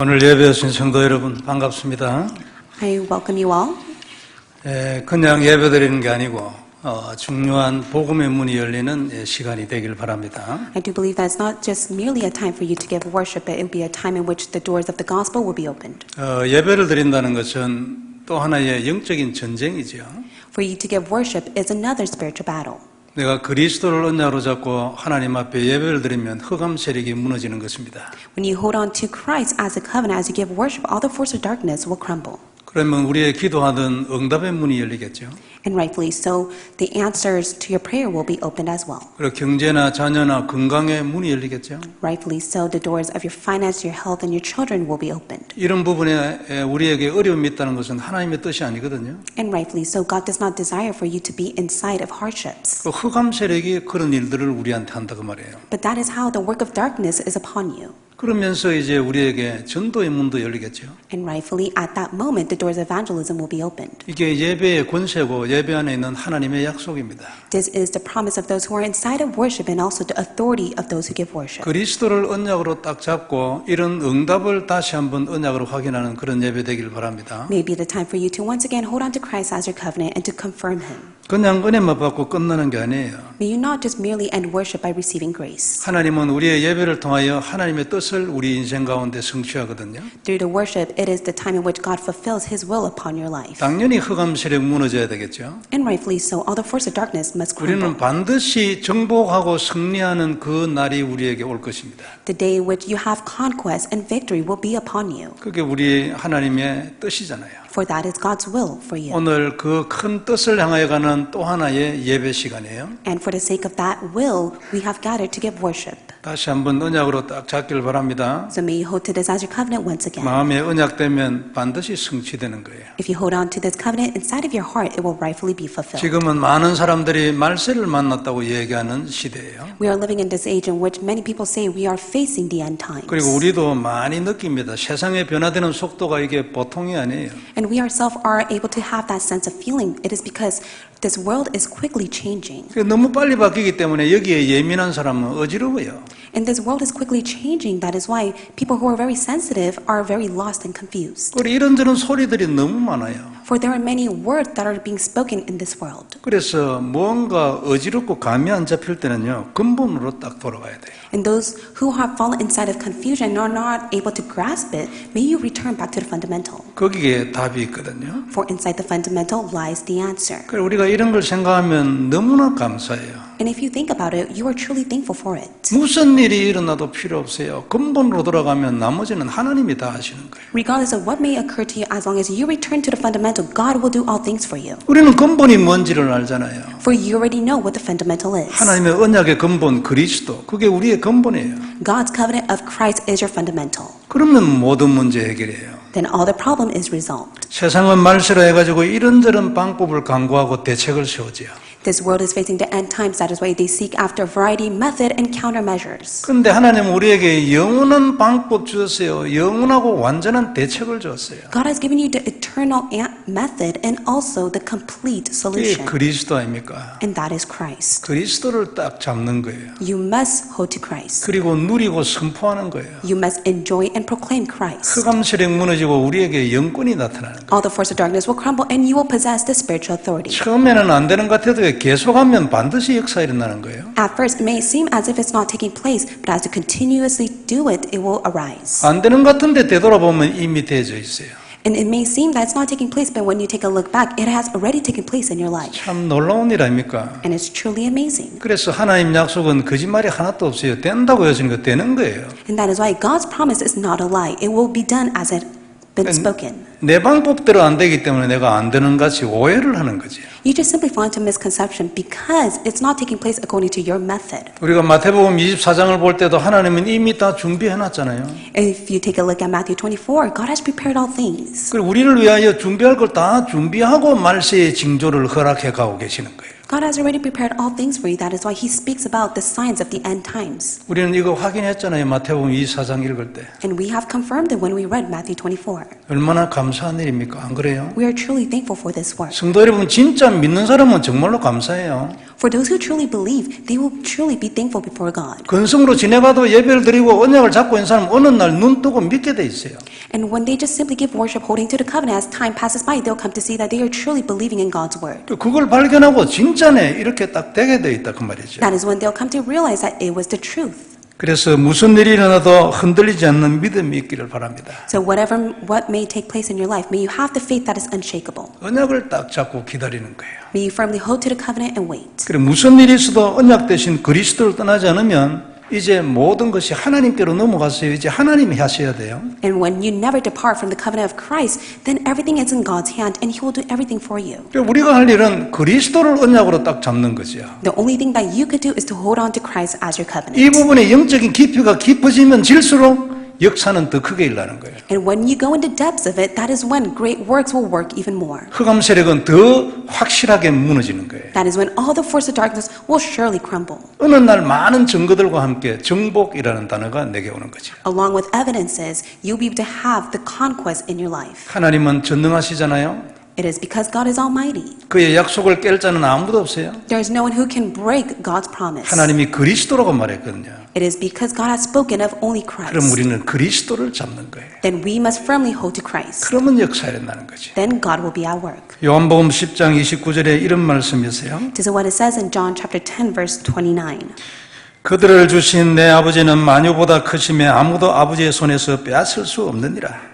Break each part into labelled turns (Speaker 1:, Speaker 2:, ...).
Speaker 1: 오늘 예배 오신 성도 여러분 반갑습니다.
Speaker 2: I welcome you all.
Speaker 1: 그냥 예배드리는 게 아니고 중요한 복음의 문이 열리는 시간이 되길 바랍니다.
Speaker 2: I do believe that it's not just merely a time for you to give worship, but it will be a time in which the doors of the gospel will be opened.
Speaker 1: 예배를 드린다는 것은 또 하나의 영적인 전쟁이죠.
Speaker 2: For you to give worship is another spiritual battle.
Speaker 1: 내가 그리스도를 언약으로 잡고 하나님 앞에 예배를 드리면 흑암 세력이 무너지는 것입니다.
Speaker 2: When you hold on to Christ as a covenant, as you give worship, all the forces of darkness will crumble.
Speaker 1: 그러면 우리의 기도하던 응답의 문이 열리겠죠.
Speaker 2: And rightfully so, the answers to your prayer will be opened as well.
Speaker 1: 그리고 경제나 자녀나 건강의 문이 열리겠죠.
Speaker 2: Rightfully so, the doors of your finance, your health, and your children will be opened.
Speaker 1: 이런 부분에 우리에게 어려움이 있다는 것은 하나님의 뜻이 아니거든요.
Speaker 2: And rightfully so, God does not desire for you to be inside of hardships.
Speaker 1: 그 흑암 세력이 그런 일들을 우리한테 한다고 말이에요.
Speaker 2: But that is how the work of darkness is upon you.
Speaker 1: 그러면서 이제 우리에게 전도의 문도 열리겠죠.
Speaker 2: And rightfully, at that moment, the doors of evangelism will be opened.
Speaker 1: 이게 예배의 권세고 예배 안에 있는 하나님의 약속입니다.
Speaker 2: This is the promise of those who are inside of worship and also the authority of those who give worship.
Speaker 1: 그리스도를 언약으로 딱 잡고 이런 응답을 다시 한번 언약으로 확인하는 그런 예배 되기를 바랍니다.
Speaker 2: May be the time for you to once again hold on to Christ as your covenant and to confirm Him.
Speaker 1: 그냥 은혜만 받고 끝나는 게 아니에요.
Speaker 2: May you not just merely end worship by receiving grace.
Speaker 1: 하나님은 우리의 예배를 통하여 하나님의 뜻을 우리 인생 가운데 성취하거든요.
Speaker 2: Through the worship, it is the time in which God fulfills His will upon your life.
Speaker 1: 당연히 흑암 세력 무너져야 되겠죠.
Speaker 2: And rightfully so, all the forces of darkness must crumble.
Speaker 1: 우리는 반드시 정복하고 승리하는 그 날이 우리에게 올 것입니다.
Speaker 2: The day in which you have conquest and victory will be upon you.
Speaker 1: 그게 우리 하나님의 뜻이잖아요.
Speaker 2: For that is God's will for you.
Speaker 1: 오늘 그 큰 뜻을 향하여 가는 또 하나의 예배 시간이에요.
Speaker 2: And for the sake of that will, we have gathered to give worship.
Speaker 1: 다시 한번 언약으로 딱 잡기를 바랍니다.
Speaker 2: So may you hold to this as your covenant once again.
Speaker 1: 마음에 언약되면 반드시 성취되는 거예요.
Speaker 2: If you hold on to this covenant inside of your heart, it will rightfully be fulfilled.
Speaker 1: 지금은 많은 사람들이 말세를 만났다고 얘기하는 시대예요.
Speaker 2: We are living in this age in which many people say we are facing the end times.
Speaker 1: 그리고 우리도 많이 느낍니다. 세상의 변화되는 속도가 이게 보통이 아니에요.
Speaker 2: And we ourselves are able to have that sense of feeling. It is because this world is quickly changing.
Speaker 1: 너무 빨리 바뀌기 때문에 여기에 예민한 사람은 어지러워요.
Speaker 2: And this world is quickly changing. That is why people who are very sensitive are very lost and confused.
Speaker 1: 그리고 이런저런 소리들이 너무 많아요.
Speaker 2: For there are many words that are being spoken in this world.
Speaker 1: 그래서 뭔가 어지럽고 감이 안 잡힐 때는요, 근본으로 딱 돌아가야 돼요.
Speaker 2: And those who have fallen inside of confusion and are not able to grasp it, may you return back to the fundamental.
Speaker 1: 거기에 답이 있거든요.
Speaker 2: For inside the fundamental lies the answer.
Speaker 1: 그래서 우리가 이런 걸 생각하면 너무나 감사해요.
Speaker 2: And if you think about it, you are truly thankful for it.
Speaker 1: 무슨 일이 일어나도 필요 없어요. 근본으로 돌아가면 나머지는 하나님이 다 하시는 거예요.
Speaker 2: Regardless of what may occur to you, as long as you return to the fundamental, God will do all things for you.
Speaker 1: 우리는 근본이 뭔지를 알잖아요.
Speaker 2: For you already know what the fundamental is.
Speaker 1: 하나님의 언약의 근본 그리스도, 그게 우리의 근본이에요.
Speaker 2: God's covenant of Christ is your fundamental.
Speaker 1: 그러면 모든 문제 해결이에요.
Speaker 2: Then all the problem is resolved.
Speaker 1: 세상은 말세로 해가지고 이런저런 방법을 강구하고 대책을 세우지요.
Speaker 2: This world is facing the end times. That is why they seek after variety, method, and countermeasures.
Speaker 1: 그런데 하나님은 우리에게 영원한 방법 주셨어요. 영원하고 완전한 대책을 주었어요.
Speaker 2: God has given you the eternal method and also the complete
Speaker 1: 이게
Speaker 2: solution.
Speaker 1: 그리스도 아닙니까?
Speaker 2: And that is Christ.
Speaker 1: 그리스도를 딱 잡는 거예요.
Speaker 2: You must hold to Christ.
Speaker 1: 그리고 누리고 선포하는 거예요.
Speaker 2: You must enjoy and proclaim Christ.
Speaker 1: 흑암 세력 무너지고 우리에게 영권이 나타나는 거예요.
Speaker 2: All the force of darkness will crumble and you will possess the spiritual authority.
Speaker 1: 처음에는 안 되는 것 같아도 계속하면 반드시 역사 일어나는 거예요.
Speaker 2: At first, it may seem as if it's not taking place, but as you continuously do it, it will arise.
Speaker 1: 안 되는 것 같은데 되돌아보면 이미 되어져 있어요.
Speaker 2: And it may seem that it's not taking place, but when you take a look back, it has already taken place in your life.
Speaker 1: 참 놀라운 일 아닙니까?
Speaker 2: And it's truly amazing.
Speaker 1: 그래서 하나님 약속은 거짓말이 하나도 없어요. 된다고 하시니까 되는 거예요.
Speaker 2: And that is why God's promise is not a lie. It will be done as it been spoken.
Speaker 1: 내 방법대로 안 되기 때문에 내가 안 되는 같이 오해를 하는 거지.
Speaker 2: You just simply fall into misconception because it's not taking place according to your method.
Speaker 1: 우리가 마태복음 24장을 볼 때도 하나님은 이미 다 준비해 놨잖아요.
Speaker 2: If you take a look at Matthew 24, God has prepared all things.
Speaker 1: 그리고 우리를 위하여 준비할 걸 다 준비하고 말세의 징조를 허락해 가고 계시는 거예요.
Speaker 2: God has already prepared all things for you. That is why He speaks about the signs of the end times.
Speaker 1: 우리는 이거 확인했잖아요. 마태복음 24장 읽을 때.
Speaker 2: And we have confirmed it when we read Matthew 24.
Speaker 1: 얼마나 감사한 일입니까? 안 그래요?
Speaker 2: We are truly thankful for this work.
Speaker 1: 성도 여러분, 진짜 믿는 사람은 정말로 감사해요.
Speaker 2: For those who truly believe, they will truly be thankful before God.
Speaker 1: 근성으로 지내가도 예배를 드리고 언약을 잡고 있는 사람은 어느 날 눈 뜨고 믿게 돼 있어요.
Speaker 2: And when they just simply give worship holding to the covenant, as time passes by, they'll come to see that they are truly believing in God's word.
Speaker 1: 그걸 발견하고 진짜네 이렇게 딱 되게 돼 있다 그 말이죠.
Speaker 2: That is when they'll come to realize that it was the truth.
Speaker 1: 그래서 무슨 일이 일어나도 흔들리지 않는 믿음이 있기를 바랍니다.
Speaker 2: So what may take place in your life, may you have the faith that is unshakable.
Speaker 1: 언약을 딱 잡고 기다리는 거예요.
Speaker 2: May you firmly hold to the covenant and wait.
Speaker 1: 그리고 무슨 일이 있어도 언약 대신 그리스도를 떠나지 않으면 이제 모든 것이 하나님께로 넘어갔어요. 이제 하나님이 하셔야 돼요.
Speaker 2: And when you never depart from the covenant of Christ, then everything is in God's hand and He will do everything for you.
Speaker 1: 우리가 할 일은 그리스도를 언약으로 딱 잡는 거죠.
Speaker 2: The only thing that you could do is to hold on to Christ as your covenant.
Speaker 1: 이 부분의 영적인 깊이가 깊어지면 질수록 역사는 더 크게 일어나는 거예요.
Speaker 2: And when you go into depths of it, that is when great works will work even more.
Speaker 1: 흑암 세력은 더 확실하게 무너지는 거예요.
Speaker 2: That is when all the force of darkness will surely crumble.
Speaker 1: 어느 날 많은 증거들과 함께 정복이라는 단어가 내게 오는 거죠.
Speaker 2: Along with evidences, you'll be able to have the conquest in your life.
Speaker 1: 하나님은 전능하시잖아요.
Speaker 2: It is because God is almighty.
Speaker 1: 그의 약속을 깰 자는 아무도 없어요.
Speaker 2: There is no one who can break God's promise.
Speaker 1: 하나님이 그리스도라고 말했거든요.
Speaker 2: It is because God has spoken of only
Speaker 1: 그럼
Speaker 2: Christ.
Speaker 1: 우리는 그리스도를 잡는 거예요.
Speaker 2: Then we must firmly hold to Christ.
Speaker 1: 그러면 역사가 일어나는 거죠.
Speaker 2: Then God will be at work.
Speaker 1: 요한복음 10장 29절에 이런 말씀이세요.
Speaker 2: This is what it says in John chapter 10 verse 29.
Speaker 1: 그들을 주신 내 아버지는 만유보다 크심에 아무도 아버지의 손에서 빼앗을 수 없느니라.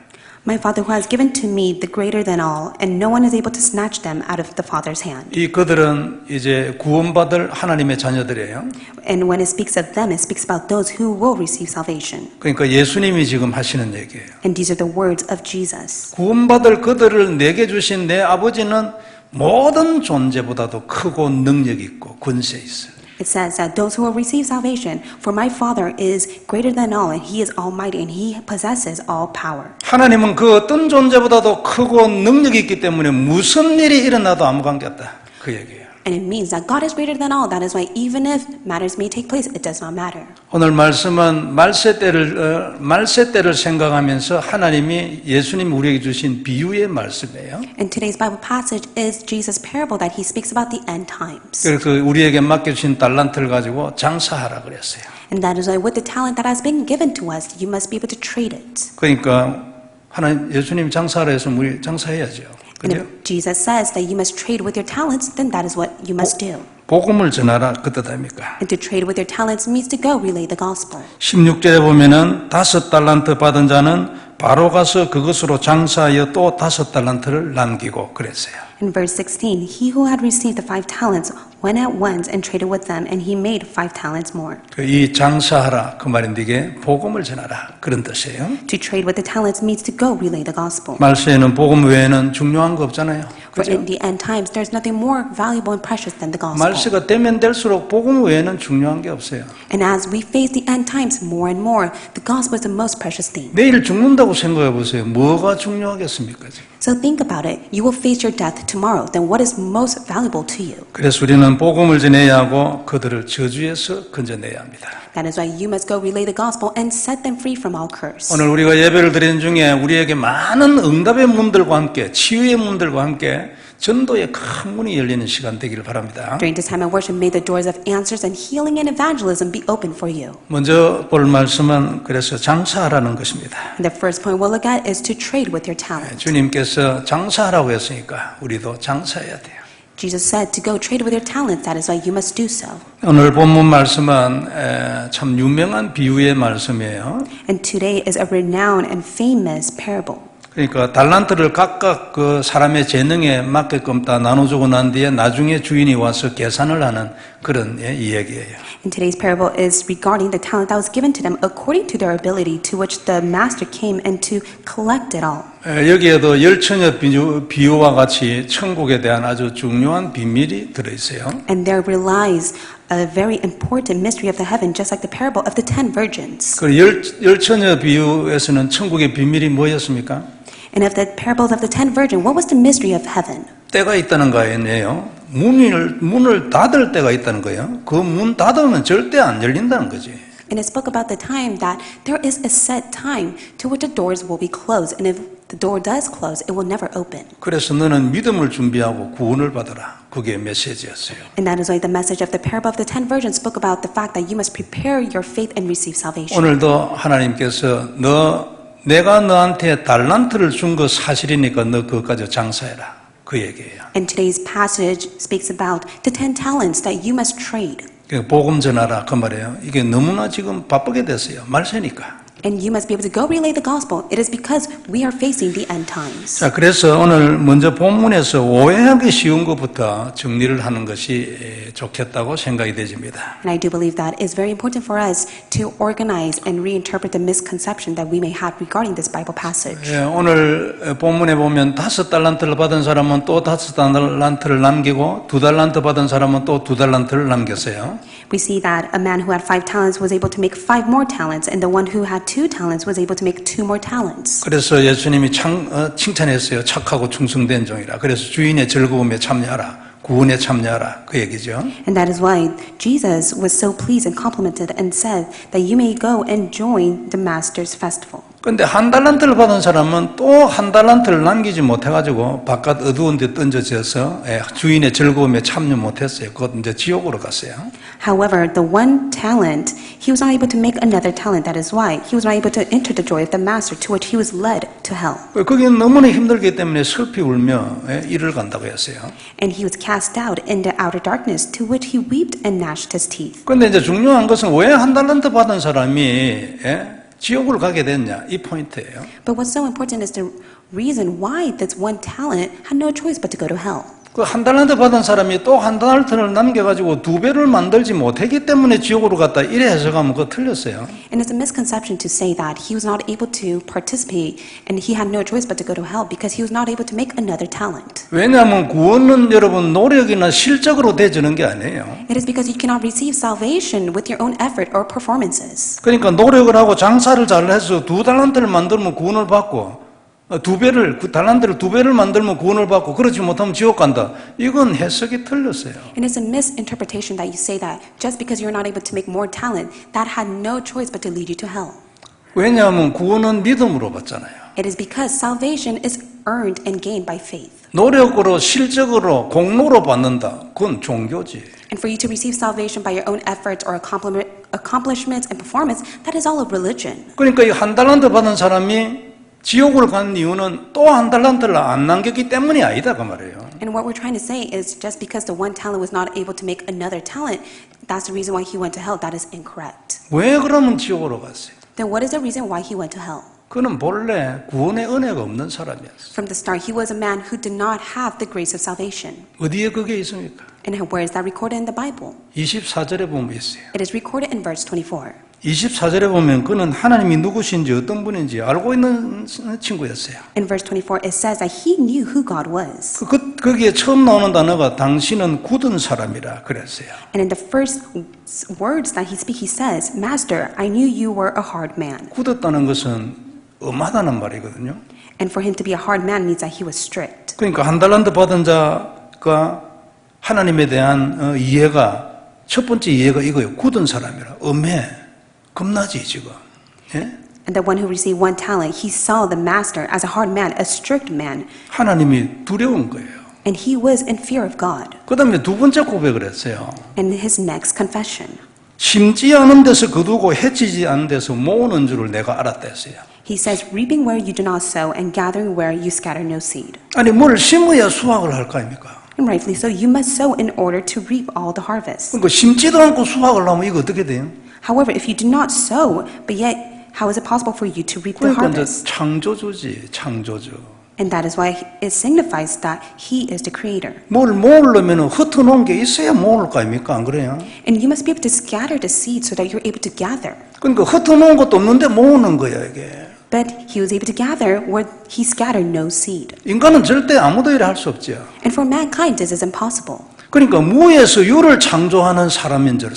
Speaker 2: My Father who has given to me the greater than all, and no one is able to snatch them out of the Father's hand.
Speaker 1: 이 그들은 이제 구원받을 하나님의 자녀들이에요.
Speaker 2: And when it speaks of them, it speaks about those who will receive salvation.
Speaker 1: 그러니까 예수님이 지금 하시는 얘기예요.
Speaker 2: And these are the words of Jesus.
Speaker 1: 구원받을 그들을 내게 주신 내 아버지는 모든 존재보다도 크고 능력 있고 권세 있어요.
Speaker 2: It says that those who will receive salvation, for my Father is greater than all, and He is almighty, and He possesses all power.
Speaker 1: 하나님은 그 어떤 존재보다도 크고 능력이 있기 때문에 무슨 일이 일어나도 아무 관계없다. 그 얘기예요.
Speaker 2: And it means that God is greater than all. That is why even if matters may take place, it does not matter.
Speaker 1: 오늘 말씀은 말세 때를 생각하면서 하나님이 예수님이 우리에게 주신 비유의 말씀이에요.
Speaker 2: And today's Bible passage is Jesus' parable that He speaks about the end times.
Speaker 1: 그래서 우리에게 맡겨주신 달란트를 가지고 장사하라 그랬어요.
Speaker 2: And that is why with the talent that has been given to us, you must be able to trade it.
Speaker 1: 그러니까 하나님 예수님 장사하라 해서 우리 장사해야죠.
Speaker 2: And
Speaker 1: 그죠?
Speaker 2: if Jesus says that you must trade with your talents, then that is what you must do.
Speaker 1: 복음을 전하라 그 뜻 아닙니까?
Speaker 2: And to trade with your talents means to go relay the gospel.
Speaker 1: 16절에 보면은 5달란트 받은 자는 바로 가서 그것으로 장사하여 또 5달란트를 남기고 그랬어요.
Speaker 2: In verse 16, he who had received the 5 talents went at once and traded with them, and he made 5 talents more.
Speaker 1: 이 장사하라 그 말인데 이게 복음을 전하라 그런 뜻이에요.
Speaker 2: To trade with the talents means to go relay the gospel.
Speaker 1: 말세에는 복음 외에는 중요한 거 없잖아요.
Speaker 2: For
Speaker 1: 그죠?
Speaker 2: in the end times, there's nothing more valuable and precious than the gospel.
Speaker 1: 말세가 되면 될수록 복음 외에는 중요한 게 없어요.
Speaker 2: And as we face the end times more and more, the gospel is the most precious thing.
Speaker 1: 내일 죽는다고 생각해 보세요. 뭐가 중요하겠습니까?
Speaker 2: So think about it. You will face your death tomorrow. Then what is most valuable to you?
Speaker 1: 그래서 우리는 복음을 전해야 하고 그들을 저주에서 건져내야 합니다.
Speaker 2: That is why you must go relay the gospel and set them free from all curse.
Speaker 1: 오늘 우리가 예배를 드리는 중에 우리에게 많은 응답의 문들과 함께 치유의 문들과 함께 전도의 큰 문이 열리는 시간 되기를 바랍니다.
Speaker 2: During this time of worship, may the doors of answers and healing and evangelism be open for you.
Speaker 1: 먼저 볼 말씀은 그래서 장사하라는 것입니다.
Speaker 2: And the first point we'll look at is to trade with your talent.
Speaker 1: 주님께서 장사하라고 했으니까 우리도 장사해야 돼요.
Speaker 2: Jesus said to go trade with your talents. That is why you must do so.
Speaker 1: 오늘 본문 말씀은 참 유명한 비유의 말씀이에요.
Speaker 2: And today is a renowned and famous parable.
Speaker 1: 그러니까 달란트를 각각 그 사람의 재능에 맞게끔 다 나눠주고 난 뒤에 나중에 주인이 와서 계산을 하는 그런 이야기예요.
Speaker 2: And today's parable is regarding the talent that was given to them according to their ability, to which the master came and to collect it all.
Speaker 1: 여기에도 열처녀 비유와 같이 천국에 대한 아주 중요한 비밀이 들어있어요.
Speaker 2: And there relies a very important mystery of the heaven, just like the parable of the 10 virgins.
Speaker 1: 그 열처녀 비유에서는 천국의 비밀이 뭐였습니까?
Speaker 2: And of the parables of the 10 virgins, what was the mystery of heaven?
Speaker 1: 때가 있다는 거 아니에요. 문을 닫을 때가 있다는 거예요. 그 문 닫으면 절대 안 열린다는 거지.
Speaker 2: And it spoke about the time that there is a set time to which the doors will be closed. And if the door does close, it will never open.
Speaker 1: 그래서 너는 믿음을 준비하고 구원을 받아라. 그게 메시지였어요.
Speaker 2: And that is why the message of the parable of the 10 virgins spoke about the fact that you must prepare your faith and receive salvation.
Speaker 1: 오늘도 하나님께서 내가 너한테 달란트를 준 거 사실이니까 너 그것 가지고 장사해라. 그 얘기예요.
Speaker 2: And today's passage speaks about the 10 talents that you must trade.
Speaker 1: 복음 전하라 그 말이에요. 이게 너무나 지금 바쁘게 됐어요. 말세니까.
Speaker 2: And you must be able to go relay the gospel. It is because we are facing the end times.
Speaker 1: 자, 그래서 오늘 먼저 본문에서 오해하기 쉬운 것부터 정리를 하는 것이 좋겠다고 생각이 되집니다.
Speaker 2: And I do believe that it's very important for us to organize and reinterpret the misconception that we may have regarding this Bible passage.
Speaker 1: 예, 오늘 본문에 보면 5달란트를 받은 사람은 또 5달란트를 남기고 2달란트 받은 사람은 또 2달란트를 남겼어요.
Speaker 2: We see that a man who had 5 talents was able to make 5 more talents, and the one who had 2 talents was able to make 2 more talents.
Speaker 1: 그래서 예수님이 칭찬했어요. 착하고 충성된 종이라. 그래서 주인의 즐거움에 참여하라. 구원에 참여하라. 그 얘기죠.
Speaker 2: And that is why Jesus was so pleased and complimented and said that you may go and join the Master's festival.
Speaker 1: 근데 1달란트를 받은 사람은 또 1달란트를 남기지 못해가지고 바깥 어두운 데 던져져서 주인의 즐거움에 참여 못했어요. 그것 이제 지옥으로 갔어요.
Speaker 2: However, the 1 talent, he was not able to make another talent. That is why he was not able to enter the joy of the Master, to which he was led to hell.
Speaker 1: 거기는 너무나 힘들기 때문에 슬피 울며 이를 간다고 했어요.
Speaker 2: And he was cast out into outer darkness, to which he wept and gnashed his teeth.
Speaker 1: 근데 이제 중요한 것은 왜 1달란트 받은 사람이 지옥을 가게 됐냐 이 포인트예요.
Speaker 2: But what's so important is the reason why this 1 talent had no choice but to go to hell.
Speaker 1: 그 1달란트 받은 사람이 또 1달란트를 남겨가지고 2배를 만들지 못했기 때문에 지옥으로 갔다 이래 해석하면 그거 틀렸어요.
Speaker 2: And it's a misconception to say that he was not able to participate and he had no choice but to go to hell because he was not able to make another talent.
Speaker 1: 왜냐하면 구원은 여러분 노력이나 실적으로 되지는 게 아니에요.
Speaker 2: It is because you cannot receive salvation with your own effort or performances.
Speaker 1: 그러니까 노력을 하고 장사를 잘해서 2달란트를 만들면 구원을 받고 2배를 그 달란트를 2배를 만들면 구원을 받고 그렇지 못하면 지옥 간다. 이건 해석이 틀렸어요.
Speaker 2: And it's a misinterpretation that you say that just because you're not able to make more talent, that had no choice but to lead you to hell.
Speaker 1: 왜냐하면 구원은 믿음으로 받잖아요.
Speaker 2: It is because salvation is earned and gained by faith.
Speaker 1: 노력으로 실적으로 공로로 받는다. 그건 종교지.
Speaker 2: And for you to receive salvation by your own efforts or accomplishments and performance, that is all of religion.
Speaker 1: 그러니까 이 1달란트 받은 사람이 지옥을 간 이유는 또 1달란트를 안 남겼기 때문이 아니다 그 말이에요.
Speaker 2: And what we're trying to say is just because the 1 talent was not able to make another talent, that's the reason why he went to hell. That is incorrect.
Speaker 1: 왜 그러면 지옥으로 갔어요?
Speaker 2: Then what is the reason why he went to hell?
Speaker 1: 그는 본래 구원의 은혜가 없는 사람이었어요.
Speaker 2: From the start, he was a man who did not have the grace of salvation.
Speaker 1: 어디에 그게 있습니까?
Speaker 2: And where is that recorded in the Bible?
Speaker 1: 24절에 보면 있어요.
Speaker 2: It is recorded in verse 24.
Speaker 1: 24절에 보면 그는 하나님이 누구신지 어떤 분인지 알고 있는 친구였어요.
Speaker 2: In verse 24, it says that he knew who God was.
Speaker 1: 거기에 처음 나오는 단어가 당신은 굳은 사람이라 그랬어요.
Speaker 2: And in the first words that he speaks, he says, Master, I knew you were a hard man.
Speaker 1: 굳었다는 것은 엄하다는 말이거든요.
Speaker 2: And for him to be a hard man means that he was strict.
Speaker 1: 그러니까 1달란트 받은 자가 하나님에 대한 이해가 첫 번째 이해가 이거예요. 굳은 사람이라. 엄해. 겁나지 지금. 예?
Speaker 2: And the one who received 1 talent, he saw the master as a hard man, a strict man.
Speaker 1: 하나님이 두려운 거예요.
Speaker 2: And he was in fear of God.
Speaker 1: 그 다음에 두 번째 고백을 했어요.
Speaker 2: And his next confession.
Speaker 1: 심지 않은 데서 거두고 해치지 않은 데서 모으는 줄을 내가 알았다 했어요.
Speaker 2: He says, reaping where you do not sow and gathering where you scatter no seed.
Speaker 1: 아니 뭘 심어야 수확을 할 거 아닙니까?
Speaker 2: And rightfully so, you must sow in order to reap all the harvest.
Speaker 1: 그러니까 심지도 않고 수확을 하면 이거 어떻게 돼요?
Speaker 2: However, if you do not sow, but yet how is it possible for you to reap the
Speaker 1: 그러니까 이제
Speaker 2: harvest?
Speaker 1: 창조주지, 창조주.
Speaker 2: And that is why it signifies that he is the creator.
Speaker 1: 뭘 모으려면 흩어놓은 게 있어야 모을 거 아닙니까? 안 그래요?
Speaker 2: And you must be able to scatter the seed so that you're able to gather.
Speaker 1: 그러니까 흩어놓은 것도 없는데 모으는 거야 이게.
Speaker 2: But he was able to gather where he scattered no seed.
Speaker 1: 인간은 절대 아무도 이래 할 수 없죠.
Speaker 2: And for mankind, this is impossible.
Speaker 1: 그러니까 무에서 유를 창조하는 사람인 줄,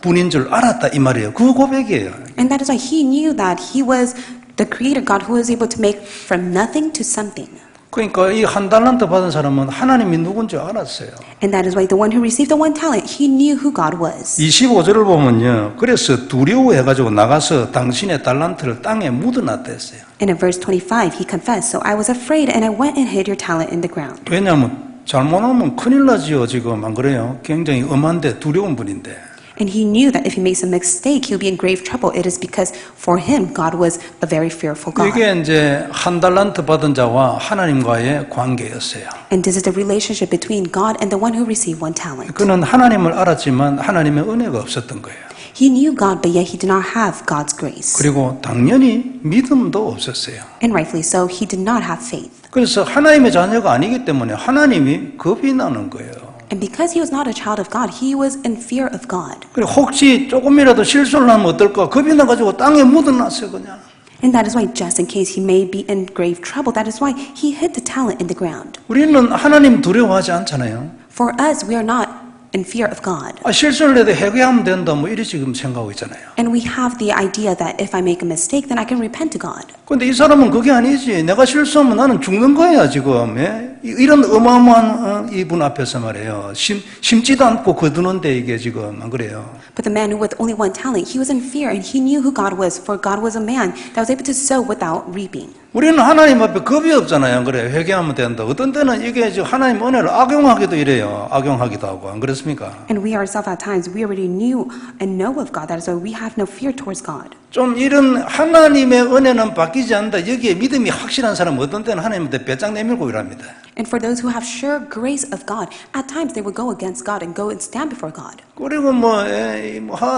Speaker 1: 분인 줄 알았다 이 말이에요. 그 고백이에요.
Speaker 2: And that is why he knew that he was the creator God who was able to make from nothing to something.
Speaker 1: 그러니까 이 한 달란트 받은 사람은 하나님이 누군지 알았어요.
Speaker 2: And that is why the one who received the one talent, he knew who God was.
Speaker 1: 25절을 보면요. 그래서 두려워해가지고 나가서 당신의 달란트를 땅에 묻어놨다 했어요.
Speaker 2: And in verse 25, he confessed, "So I was afraid and I went and hid your talent in the ground."
Speaker 1: 왜냐하면 잘못하면 큰일 나지요. 지금 안 그래요? 굉장히 엄한데 두려운 분인데.
Speaker 2: And he knew that if he makes a mistake, he'll be in grave trouble. It is because for him, God was a very fearful God.
Speaker 1: 이게 이제 한 달란트 받은 자와 하나님과의 관계였어요.
Speaker 2: And this is the relationship between God and the one who received one talent.
Speaker 1: 그는 하나님을 알았지만 하나님의 은혜가 없었던 거예요.
Speaker 2: He knew God, but yet he did not have God's grace.
Speaker 1: 그리고 당연히 믿음도 없었어요.
Speaker 2: And rightfully so, he did not have faith.
Speaker 1: 그래서 하나님의 자녀가 아니기 때문에 하나님이 겁이 나는 거예요.
Speaker 2: And because he was not a child of God, he was in fear of God.
Speaker 1: 그리고 혹시 조금이라도 실수를 하면 어떨까 겁이 나가지고 땅에 묻어놨어요 그냥.
Speaker 2: And that is why, just in case he may be in grave trouble, that is why he hid the talent in the ground.
Speaker 1: 우리는 하나님 두려워하지 않잖아요.
Speaker 2: For us, we are not in fear of God.
Speaker 1: 실수를 해도 회개하면 된다 뭐 이리 지금 생각하고 있잖아요.
Speaker 2: And we have the idea that if I make a mistake, then I can repent to God.
Speaker 1: 근데 이 사람은 그게 아니지. 내가 실수하면 나는 죽는 거야 지금. 예? 이런 어마어마한 이분 앞에서 말이에요. 심지도 않고 거두는데 이게 지금 안 그래요.
Speaker 2: But the man who with only one talent, he was in fear and he knew who God was, for God was a man that was able to sow without reaping.
Speaker 1: 우리는 하나님 앞에 겁이 없잖아요. 안 그래요? 회개하면 된다. 어떤 때는 이게 지금 하나님 은혜를 악용하기도 이래요. 악용하기도 하고. 안 그렇습니까?
Speaker 2: And we ourselves at times, we already knew and know of God. That is why we have no fear towards God.
Speaker 1: 좀 이런 하나님의 은혜는 바뀌지 않는다. 여기에 믿음이 확실한 사람은 어떤 때는 하나님한테 배짱 내밀고 이랍니다.
Speaker 2: And for those who have sure grace of God, at times they will go against God and go and stand before God.
Speaker 1: 그리고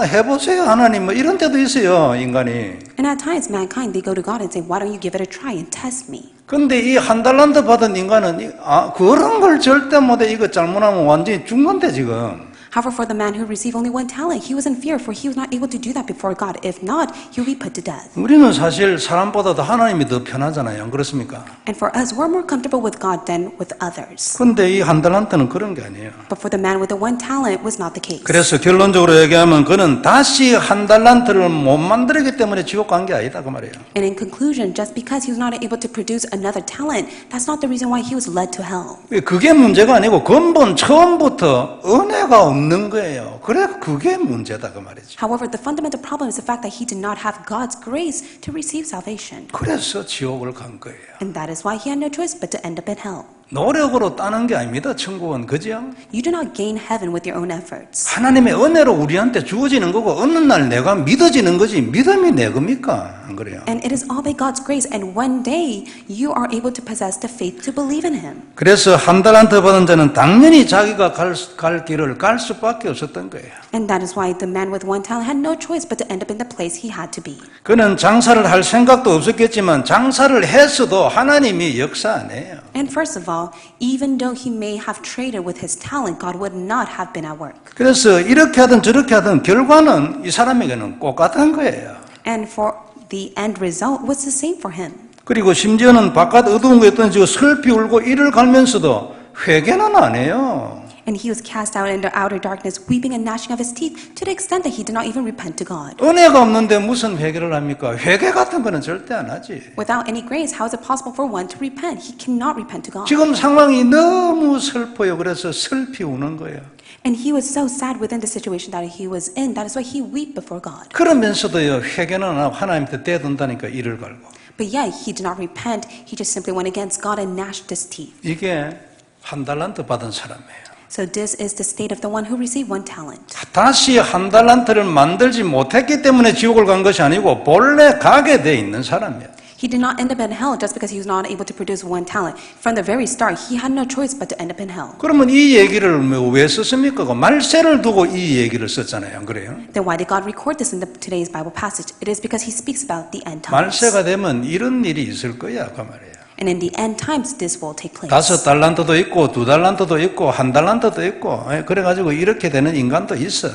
Speaker 1: 해보세요 하나님 뭐 이런 때도 있어요 인간이.
Speaker 2: And at times mankind, they go to God and say, why don't you give it a try and test me?
Speaker 1: 근데 이 한 달란트 받은 인간은 그런 걸 절대 못해. 이거 잘못하면 완전히 죽는데 지금.
Speaker 2: However, for the man who received only one talent, he was in fear, for he was not able to do that before God. If not, he will be put to death.
Speaker 1: 우리는 사실 사람보다도 하나님이 더 편하잖아요. 안 그렇습니까?
Speaker 2: And for us, we're more comfortable with God than with others.
Speaker 1: 근데 이 한 달란트는 그런 게 아니에요.
Speaker 2: But for the man with the one talent was not the case.
Speaker 1: 그래서 결론적으로 얘기하면 그는 다시 한 달란트를 못 만들었기 때문에 지옥 간 게 아니다 그 말이에요.
Speaker 2: And in conclusion, just because he was not able to produce another talent, that's not the reason why he was led to hell.
Speaker 1: 그게 문제가 아니고 근본 처음부터 은혜가 없는 거예요. 그래 그게 문제다 그 말이죠.
Speaker 2: However, the fundamental problem is the fact that he did not have God's grace to receive salvation.
Speaker 1: 그래서 지옥을 간 거예요.
Speaker 2: And that is why he had no choice but to end up in hell.
Speaker 1: 노력으로 따는 게 아닙니다. 천국은 그죠?
Speaker 2: You do not gain heaven with your own efforts.
Speaker 1: 하나님의 은혜로 우리한테 주어지는 거고 어느 날 내가 믿어지는 거지 믿음이 내 겁니까? 안 그래요?
Speaker 2: And it is all by God's grace, and one day you are able to possess the faith to believe in Him.
Speaker 1: 그래서 한 달란트 받은 자는 당연히 자기가 갈 길을 갈 수밖에 없었던 거예요.
Speaker 2: And that is why the man with one talent had no choice but to end up in the place he had to be.
Speaker 1: 그는 장사를 할 생각도 없었겠지만 장사를 했어도 하나님이 역사 안 해요.
Speaker 2: And first of all, even though he may have traded with his talent, God would not have been at work.
Speaker 1: 그래서 이렇게 하든 저렇게 하든 결과는 이 사람에게는 똑같은 거예요.
Speaker 2: And for the end result was the same for him.
Speaker 1: 그리고 심지어는 바깥 어두운 거에 던지고 슬피 울고 이를 갈면서도 회개는 안 해요.
Speaker 2: And he was cast out into outer darkness, weeping and gnashing of his teeth, to the extent that he did not even repent to God.
Speaker 1: 은혜가 없는데 무슨 회개를 합니까? 회개 같은 거는 절대 안 하지.
Speaker 2: Without any grace, how is it possible for one to repent? He cannot repent to God.
Speaker 1: 지금 상황이 너무 슬퍼요. 그래서 슬피 우는 거예요.
Speaker 2: And he was so sad within the situation that he was in. That is why he wept before God.
Speaker 1: 그러면서도요 회개는 안 하고 하나님한테 대든다니까 이를 갈고.
Speaker 2: But yet he did not repent. He just simply went against God and gnashed his teeth.
Speaker 1: 이게 한 달란트 받은 사람이에요.
Speaker 2: So this is the state of the one who received one talent.
Speaker 1: 다시 한 달란트를 만들지 못했기 때문에 지옥을 간 것이 아니고 본래 가게 돼 있는 사람이에요.
Speaker 2: He did not end up in hell just because he was not able to produce one talent. From the very start, he had no choice but to end up in hell.
Speaker 1: 그러면 이 얘기를 왜 썼습니까? 말세를 두고 이 얘기를 썼잖아요. 안 그래요?
Speaker 2: Then why did God record this in today's Bible passage? It is because he speaks about the end times.
Speaker 1: 말세가 되면 이런 일이 있을 거야 그 말이에요.
Speaker 2: And in the end times, this will take place.
Speaker 1: 5달란트도 있고 2달란트도 있고 1달란트도 있고 그래가지고 이렇게 되는 인간도 있어.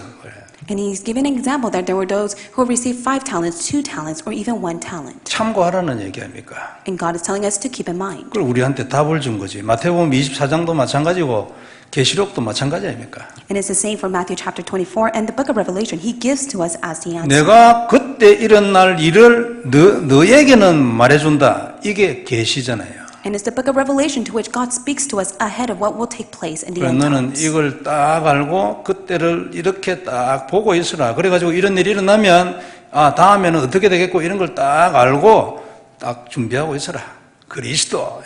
Speaker 2: And he's given an example that there were those who received 5 talents, 2 talents, or even 1 talent.
Speaker 1: 참고하라는 얘기 아닙니까?
Speaker 2: And God is telling us to keep in mind.
Speaker 1: 그걸 우리한테 답을 준 거지. 마태복음 24장도 마찬가지고 계시록도 마찬가지 아닙니까?
Speaker 2: And it's the same for Matthew chapter 24 and the book of Revelation. He gives to us as the answer.
Speaker 1: 내가 그때 일어날 일을 너에게는 말해준다. 이게 계시잖아요.
Speaker 2: And it's the book of Revelation to which God speaks to us ahead of what will take place in the
Speaker 1: 그래
Speaker 2: end
Speaker 1: 너는
Speaker 2: times.
Speaker 1: 이걸 딱 알고 그때를 이렇게 딱 보고 있으라. 그래가지고 이런 일이 일어나면 다음에는 어떻게 되겠고 이런 걸 딱 알고 딱 준비하고 있으라. 그리스도.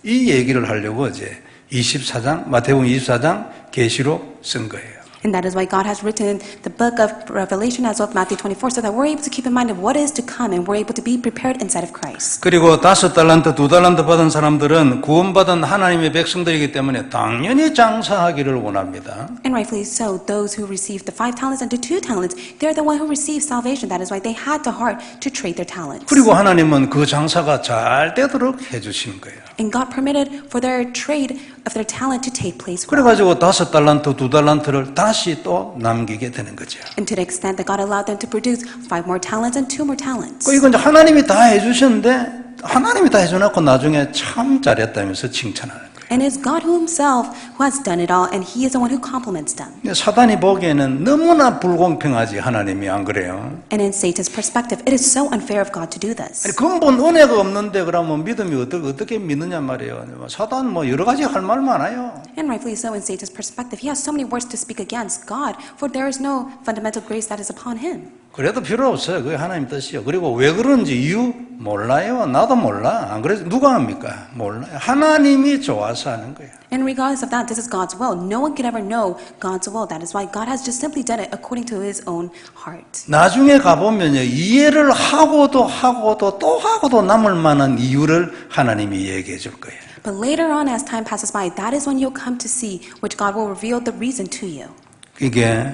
Speaker 1: 이 얘기를 하려고 어제 24장 마태복음 24장 계시록 쓴 거예요.
Speaker 2: And that is why God has written the book of Revelation as well as Matthew 24 so that we're able to keep in mind of what is to come and we're able to be prepared inside of Christ.
Speaker 1: 그리고 5달란트, 2달란트 받은 사람들은 구원받은 하나님의 백성들이기 때문에 당연히 장사하기를 원합니다.
Speaker 2: And rightfully so, those who received the 5 talents and the 2 talents, they're the one who received salvation. That is why they had the heart to trade their talents.
Speaker 1: 그리고 하나님은 그 장사가 잘 되도록 해주신 거예요.
Speaker 2: And God permitted for their trade of their talent to take place well.
Speaker 1: 그래가지고 5달란트, 2달란트를 다시 또 남기게 되는 거죠.
Speaker 2: And to the extent that God allowed them to produce 5 more talents and 2 more talents.
Speaker 1: 이건 이제 하나님이 다 해주셨는데 하나님이 다 해줘놓고 나중에 참 잘했다면서 칭찬하는 거예요.
Speaker 2: And it's God who himself who has done it all and he is the one who compliments them.
Speaker 1: 사단이 보기에는 너무나 불공평하지 하나님이 안 그래요?
Speaker 2: And in Satan's perspective, it is so unfair of God to do this.
Speaker 1: 아니, 근본 은혜가 없는데 그러면 믿음이 어떻게 믿느냐 말이에요. 사단 뭐 여러 가지 할 말 많아요.
Speaker 2: And rightfully so in Satan's perspective, he has so many words to speak against God, for there is no fundamental grace that is upon him.
Speaker 1: 그래도 필요 없어요. 그게 하나님 뜻이요. 그리고 왜 그런지 이유 몰라요. 나도 몰라. 안 그래서 누가 합니까? 몰라요. 하나님이 좋아서 하는 거예요.
Speaker 2: And regardless of that, this is God's will. No one can ever know God's will. That is why God has just simply done it according to his own heart.
Speaker 1: 나중에 가보면요. 이해를 하고도 또 하고도 남을 만한 이유를 하나님이 얘기해 줄 거예요.
Speaker 2: But later on, as time passes by, that is when you'll come to see which God will reveal the reason to you.
Speaker 1: 이게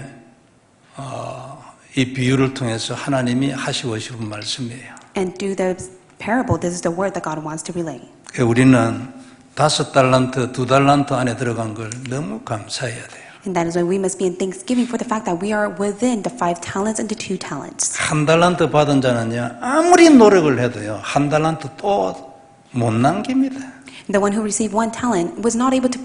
Speaker 1: 이 비유를 통해서 하나님이 하시고 싶은 말씀이에요.
Speaker 2: And through the parable, this is the word that God wants to relay.
Speaker 1: 우리는 5달란트, 2달란트 안에 들어간 걸 너무 감사해야 돼요.
Speaker 2: And that is why we must be in thanksgiving for the fact that we are within the 5 talents and the 2 talents.
Speaker 1: 1달란트 받은 자는요, 아무리 노력을 해도요, 1달란트 또 못 남깁니다.
Speaker 2: The one who received 1 talent was not able to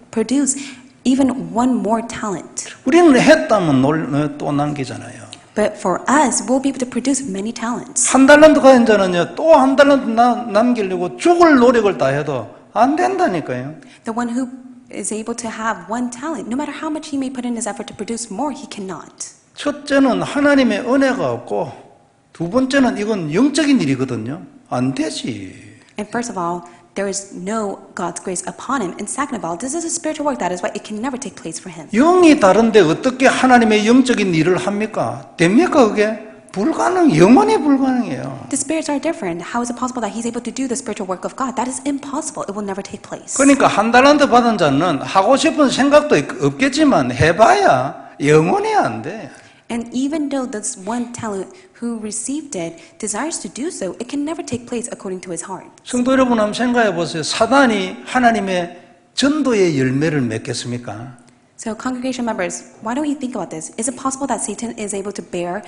Speaker 2: produce even 1 more talent.
Speaker 1: 우리는 했다면 또 남기잖아요.
Speaker 2: But for us, we'll be able to produce many talents.
Speaker 1: 1달란트 가진 자는요, 또 1달란트 남기려고 죽을 노력을 다 해도 안 된다니까요.
Speaker 2: The one who is able to have 1 talent, no matter how much he may put in his effort to produce more, he cannot.
Speaker 1: 첫째는 하나님의 은혜가 없고, 두 번째는 이건 영적인 일이거든요. 안 되지.
Speaker 2: And first of all, there is no God's grace upon him. And second of all, this is a spiritual work. That is why it can never take place for him.
Speaker 1: 영이 다른데 어떻게 하나님의 영적인 일을 합니까? 됩니까 그게? 영원히 불가능해요.
Speaker 2: The spirits are different. How is it possible that he's able to do the spiritual work of God? That is impossible. It will never take place.
Speaker 1: 그러니까 1달란트 받은 자는 하고 싶은 생각도 없겠지만 해봐야 영원히 안 돼.
Speaker 2: And even though this 1 talent who received it desires to do so, it can never take place according to his heart.
Speaker 1: 성도 여러분 한번 생각해 보세요. 사단이 하나님의 전도의 열매를 맺겠습니까?
Speaker 2: So congregation members, why don't you think about this? Is it possible that Satan is able to bear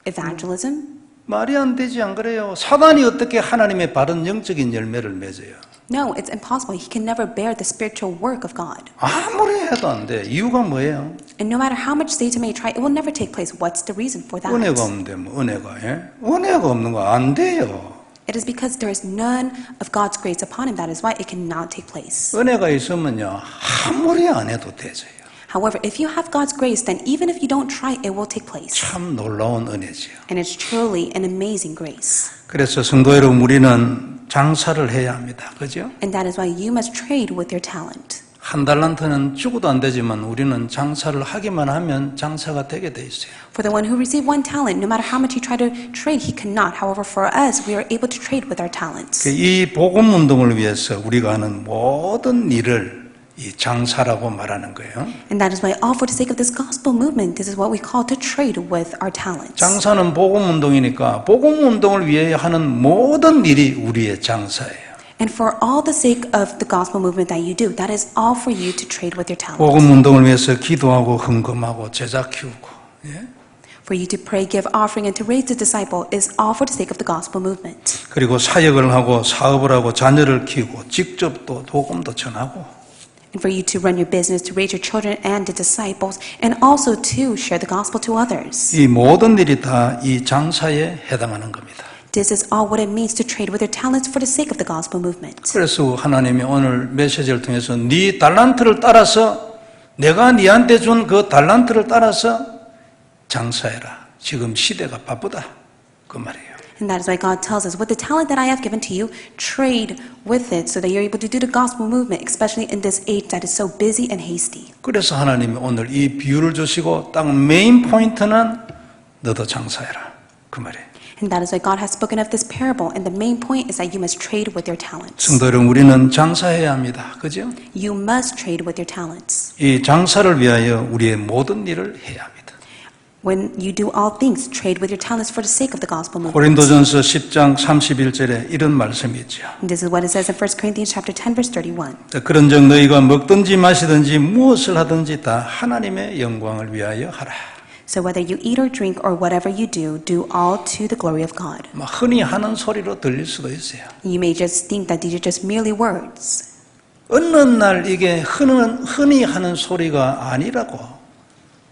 Speaker 2: evangelism?
Speaker 1: 말이 안 되지 안 그래요? 사단이 어떻게 하나님의 바른 영적인 열매를 맺어요?
Speaker 2: No, it's impossible. He can never bear the spiritual work of God.
Speaker 1: 아무리 해도 안 돼. 이유가 뭐예요?
Speaker 2: And no matter how much Satan may try, it will never take place. What's the reason for that?
Speaker 1: 은혜가 없는데 뭐 은혜가 은혜가 없는 거 안 돼요.
Speaker 2: It is because there is none of God's grace upon him. That is why it cannot take place.
Speaker 1: 은혜가 있으면요 아무리 안 해도 되져요.
Speaker 2: However, if you have God's grace, then even if you don't try, it will take place.
Speaker 1: 참 놀라운 은혜지요.
Speaker 2: And it's truly an amazing grace.
Speaker 1: 그래서 성도 여러분 우리는 장사를 해야 합니다. 그죠?
Speaker 2: And that is why you must trade with your talent.
Speaker 1: 1달란트는 죽어도 안 되지만 우리는 장사를 하기만 하면 장사가 되게 돼 있어요.
Speaker 2: For the one who received 1 talent, no matter how much he tried to trade, he cannot. However, for us, we are able to trade with our talents.
Speaker 1: 이 복음 운동을 위해서 우리가 하는 모든 일을 이 장사라고 말하는 거예요.
Speaker 2: And that is why all for the sake of this gospel movement, this is what we call to trade with our talents.
Speaker 1: 장사는 복음 운동이니까 복음 운동을 위해 하는 모든 일이 우리의 장사예요.
Speaker 2: And for all the sake of the gospel movement that you do, that is all for you to trade with your talents.
Speaker 1: 복음 운동을 위해서 기도하고 헌금하고 제자 키우고
Speaker 2: For you to pray, give offering, and to raise the disciple is all for the sake of the gospel movement.
Speaker 1: 그리고 사역을 하고 사업을 하고 자녀를 키우고 직접 또 복음도 전하고
Speaker 2: And for you to run your business, to raise your children and the disciples, and also to share the gospel to others.
Speaker 1: 이 모든 일이 다 이 장사에 해당하는 겁니다.
Speaker 2: This is all what it means to trade with your talents for the sake of the gospel movement.
Speaker 1: 그래서 하나님이 오늘 메시지를 통해서 네 달란트를 따라서 내가 네한테 준 그 달란트를 따라서 장사해라. 지금 시대가 바쁘다. 그 말이에요.
Speaker 2: And that is why God tells us, with the talent that I have given to you, trade with it so that you're able to do the gospel movement, especially in this age that is so busy and hasty.
Speaker 1: 그래서 하나님이 오늘 이 비유를 주시고 딱 메인 포인트는 너도 장사해라. 그 말이에요.
Speaker 2: And that is why God has spoken of this parable, and the main point is that you must trade with your talents.
Speaker 1: 성도 여러분, 우리는 장사해야 합니다. 그죠?
Speaker 2: You must trade with your talents.
Speaker 1: 이 장사를 위하여 우리의 모든 일을 해야 합니다.
Speaker 2: When you do all things, trade with your talents for the sake of the gospel movement.
Speaker 1: 고린도전서 10장 31절에 이런 말씀이 있죠.
Speaker 2: And this is what it says in 1 Corinthians chapter 10, verse 31.
Speaker 1: 그런즉 너희가 먹든지 마시든지 무엇을 하든지 다 하나님의 영광을 위하여 하라.
Speaker 2: So whether you eat or drink or whatever you do all to the glory of God.
Speaker 1: 막 흔히 하는 소리로 들릴 수도 있어요.
Speaker 2: You may just think that these are just merely words.
Speaker 1: 어느 날 이게 흔히 하는 소리가 아니라고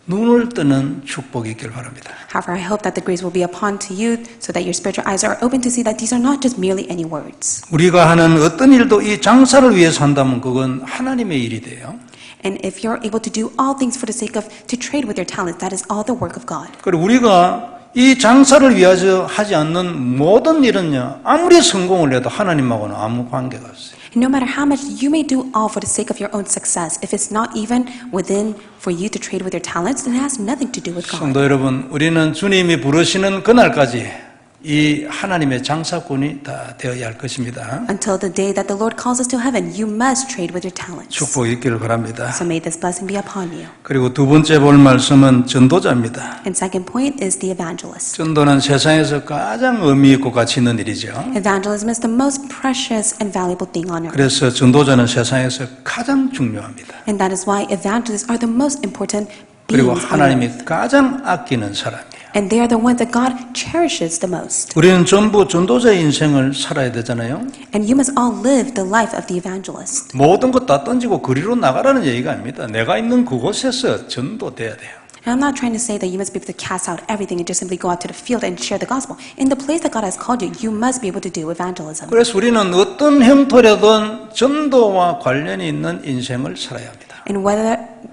Speaker 1: 눈을 뜨는 축복이 있길 바랍니다.
Speaker 2: However, I hope that the grace will be upon to you so that your spiritual eyes are open to see that these are not just merely any words.
Speaker 1: 우리가 하는 어떤 일도 이 장사를 위해서 한다면 그건 하나님의 일이 돼요.
Speaker 2: And if you're able to do all things for the sake of to trade with your talent, that is all the work of God.
Speaker 1: 그리고 우리가 이 장사를 위해서 하지 않는 모든 일은요, 아무리 성공을 해도 하나님하고는 아무 관계가 없어요.
Speaker 2: And no matter how much you may do all for the sake of your own success, if it's not even within for you to trade with your talents, then it has nothing to do with God.
Speaker 1: 성도 여러분, 우리는 주님이 부르시는 그날까지 이 하나님의 장사꾼이 다 되어야 할 것입니다.
Speaker 2: Until the day that the Lord calls us to heaven, you must trade with your talents.
Speaker 1: 축복이 있기를 바랍니다.
Speaker 2: So may this blessing be upon you.
Speaker 1: 그리고 두 번째 볼 말씀은 전도자입니다.
Speaker 2: And second point is the evangelist.
Speaker 1: 전도는 세상에서 가장 의미 있고 가치 있는 일이죠.
Speaker 2: Evangelism is the most precious and valuable thing on earth.
Speaker 1: 그래서 전도자는 세상에서 가장 중요합니다.
Speaker 2: And that is why evangelists are the most important
Speaker 1: 그리고
Speaker 2: beings on earth.
Speaker 1: 하나님이 가장 아끼는 사람이에요.
Speaker 2: And they are the ones that God cherishes the most.
Speaker 1: 우리는 전부 전도자의 인생을 살아야 되잖아요.
Speaker 2: And you must all live the life of the evangelist.
Speaker 1: 모든 것 다 던지고 그리로 나가라는 얘기가 아닙니다. 내가 있는 그곳에서 전도돼야 돼요.
Speaker 2: And I'm not trying to say that you must be able to cast out everything and just simply go out to the field and share the gospel. In the place that God has called you, you must be able to do evangelism.
Speaker 1: 그래서 우리는 어떤 형태로든 전도와 관련이 있는 인생을 살아야 합니다.
Speaker 2: And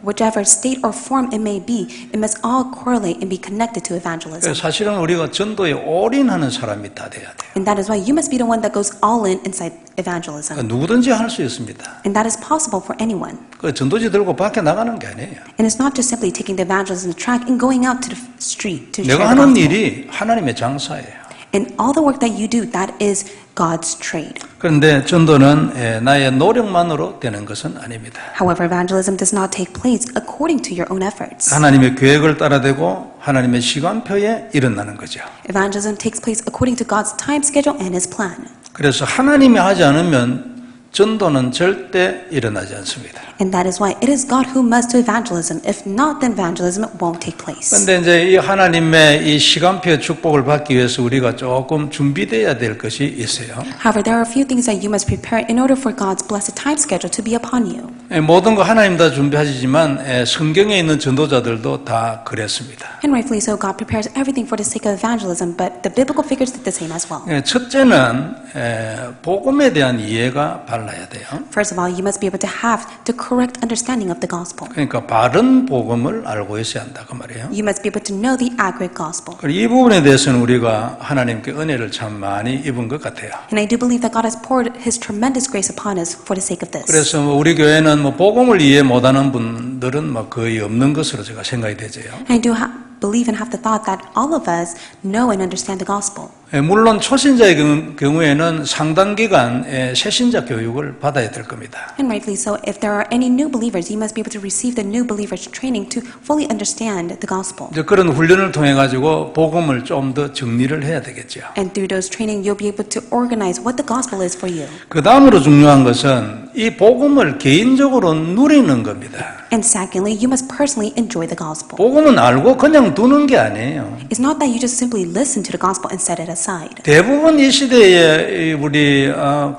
Speaker 2: whichever state or form it may be, it must all correlate and be connected to evangelism.
Speaker 1: 그래서 사실은 우리가 전도에 올인하는 사람이 다 돼야 돼요.
Speaker 2: And that is why you must be the one that goes all in inside evangelism.
Speaker 1: 누구든지 할 수 있습니다.
Speaker 2: And that is possible for anyone.
Speaker 1: 그 전도지 들고 밖에 나가는 게 아니에요.
Speaker 2: And it's not just simply taking the evangelism track and going out to the street to share
Speaker 1: 내가
Speaker 2: the
Speaker 1: 하는
Speaker 2: gospel.
Speaker 1: 일이 하나님의 장사예요.
Speaker 2: And all the work that you do, that is God's trade.
Speaker 1: 그런데 전도는 나의 노력만으로 되는 것은 아닙니다.
Speaker 2: However, evangelism does not take place according to your own efforts.
Speaker 1: 하나님의 계획을 따라되고 하나님의 시간표에 일어나는 거죠.
Speaker 2: Evangelism takes place according to God's time schedule and His plan.
Speaker 1: 그래서 하나님이 하지 않으면 전도는 절대 일어나지 않습니다.
Speaker 2: And that is why it is God who must do evangelism. If not, then evangelism won't take place.
Speaker 1: 그런데 이제 이 하나님의 이 시간표의 축복을 받기 위해서 우리가 조금 준비되어야 될 것이 있어요.
Speaker 2: However, there are a few things that you must prepare in order for God's blessed time schedule to be upon you.
Speaker 1: 모든 거 하나님 다 준비하시지만 성경에 있는 전도자들도 다 그랬습니다.
Speaker 2: And rightfully so, God prepares everything for the sake of evangelism, but the biblical figures did the same as well.
Speaker 1: 첫째는 복음에 대한 이해가 발라야 돼요.
Speaker 2: First of all, you must be able to have the correct understanding of the gospel.
Speaker 1: 그러니까 바른 복음을 알고 있어야 한다 그 말이에요.
Speaker 2: You must be able to know the accurate gospel.
Speaker 1: 이 부분에 대해서는 우리가 하나님께 은혜를 참 많이 입은 것 같아요.
Speaker 2: And I do believe that God has poured His tremendous grace upon us for the sake of this.
Speaker 1: 그래서 우리 교회는 복음을 이해 못하는 분들은 거의 없는 것으로 제가 생각이 되죠.
Speaker 2: I do believe and have the thought that all of us know and understand the gospel.
Speaker 1: 물론 초신자의 경우에는 상당 기간 새신자 교육을 받아야 될 겁니다.
Speaker 2: And rightly so, if there are any new believers, you must be able to receive the new believers training to fully understand the gospel.
Speaker 1: 이제 그런 훈련을 통해 가지고 복음을 좀 더 정리를 해야 되겠죠.
Speaker 2: And through those training, you'll be able to organize what the gospel is for you.
Speaker 1: 그 다음으로 중요한 것은 이 복음을 개인적으로 누리는 겁니다.
Speaker 2: And secondly, you must personally enjoy the gospel.
Speaker 1: 복음은 알고 그냥 두는 게 아니에요.
Speaker 2: It's not that you just simply listen to the gospel and set it aside.
Speaker 1: 대부분 이 시대에 우리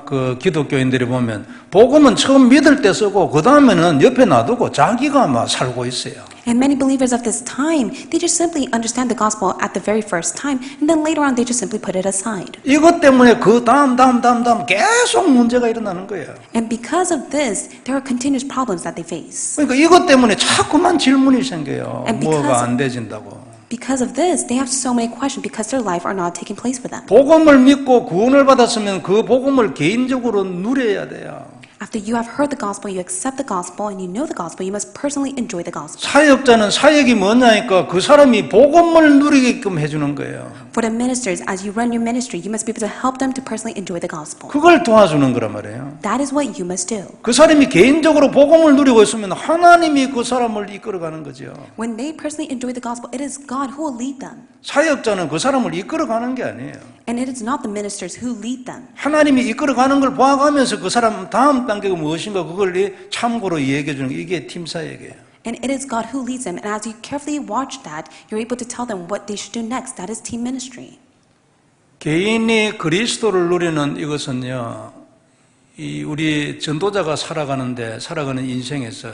Speaker 1: 그 기독교인들이 보면 복음은 처음 믿을 때 쓰고 그 다음에는 옆에 놔두고 자기가 막 살고 있어요.
Speaker 2: And many believers of this time, they just simply understand the gospel at the very first time, and then later on they just simply put it aside.
Speaker 1: 이것 때문에 그 다음 계속 문제가 일어나는 거예요.
Speaker 2: And because of this, there are continuous problems that they face.
Speaker 1: 그러니까 이것 때문에 자꾸만 질문이 생겨요.
Speaker 2: And because-
Speaker 1: 뭐가 안 되진다고.
Speaker 2: Because of this, they have so many questions because their life are not taking place for them.
Speaker 1: 복음을 믿고 구원을 받았으면 그 복음을 개인적으로 누려야 돼요.
Speaker 2: After you have heard the gospel, you accept the gospel, and you know the gospel, you must personally enjoy the gospel.
Speaker 1: 사역자는 사역이 뭐냐니까 그 사람이 복음을 누리게끔 해주는 거예요.
Speaker 2: For the ministers, as you run your ministry, you must be able to help them to personally enjoy the gospel.
Speaker 1: 그걸 도와주는 거란 말이에요.
Speaker 2: That is what you must do.
Speaker 1: 그 사람이 개인적으로 복음을 누리고 있으면 하나님이 그 사람을 이끌어가는 거죠.
Speaker 2: When they personally enjoy the gospel, it is God who will lead them.
Speaker 1: 사역자는 그 사람을 이끌어가는 게 아니에요.
Speaker 2: And it is not the ministers who lead them.
Speaker 1: 하나님이 이끌어가는 걸 봐가면서 그 사람 다음 단계가 무엇인가 그걸 참고로 얘기해 주는 게 이게 팀 사역이에요.
Speaker 2: And it is God who leads them. And as you carefully watch that, you're able to tell them what they should do next. That is team ministry.
Speaker 1: 개인이 그리스도를 누리는 이것은요, 우리 전도자가 살아가는 인생에서